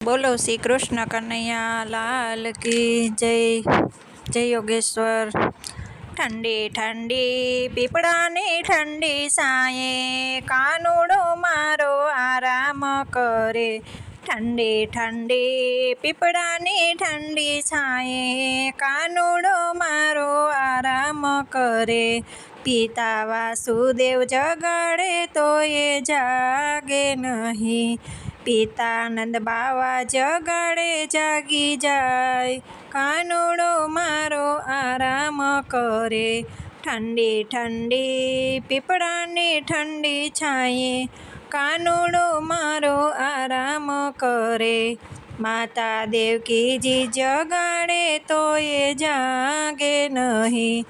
બોલો શ્રી કૃષ્ણ કનૈયા લાલ કી જય. જય યોગેશ્વર. ઠંડી ઠંડી પીપળાની ઠંડી સાયે કાનુડો મારો આરામ કરે. ઠંડી ઠંડી પીપળાની ઠંડી છાયે કાનુડો મારો આરામ કરે. પિતા વાસુદેવ જગાડે તો એ જાગે નહીં. પિતા નંદ બાવા જગાડે જાગી જાય. કાનુડો મારો આરામ કરે. ઠંડી ઠંડી પીપળાની ઠંડી છાયે કાનુડો મારો આરામ કરે. માતા દેવકીજી જગાડે તો એ જાગે નહીં.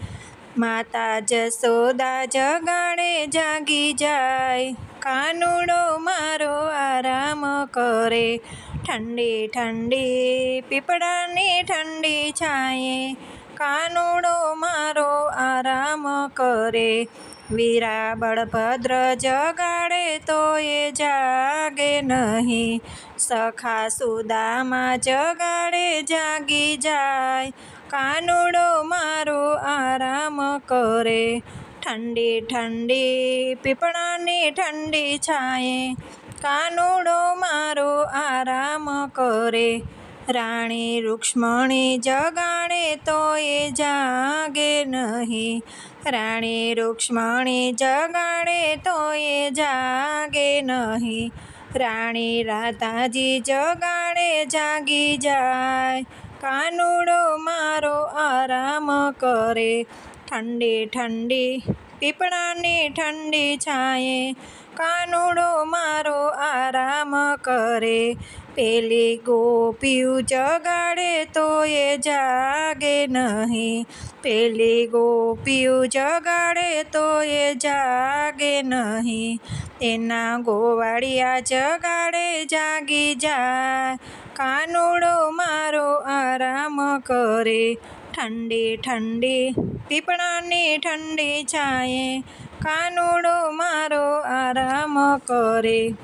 માતા જસોદા જગાડે જાગી જાય. કાનુડો મારો આરામ કરે. ઠંડી ઠંડી પીપળાની ઠંડી છાયે કાનુડો મારો આરામ કરે. વીરા બળભદ્ર જગાડે તો એ જાગે નહીં. સખા સુદામા જગાડે જાગી જાય. કાનુડો મારો આરામ કરે. ઠંડી ઠંડી પીપળાની ઠંડી છાયે કાનુડો મારો આરામ કરે. રાણી રૂક્ષ્મણી જગાડે તો એ જાગે નહીં. રાણી રૂક્ષ્મણી જગાડે તો એ જાગે નહીં. રાણી રાધાજી જગાડે જાગી જાય. કાનુડો મારો આરામ કરે. ઠંડી ઠંડી પીપળાની ઠંડી છાયે કાનુડો મારો આરામ કરે. પેલી ગોપીયું જગાડે તો એ જાગે નહીં. પેલી ગોપીયું જગાડે તો એ જાગે નહીં. તેના ગોવાળિયા જગાડે જાગી જાય. કાનુડો મારો આરામ કરે. ઠંડી ઠંડી પીપળાની ઠંડી છાયે કાનુડો મારો આરામ કરે.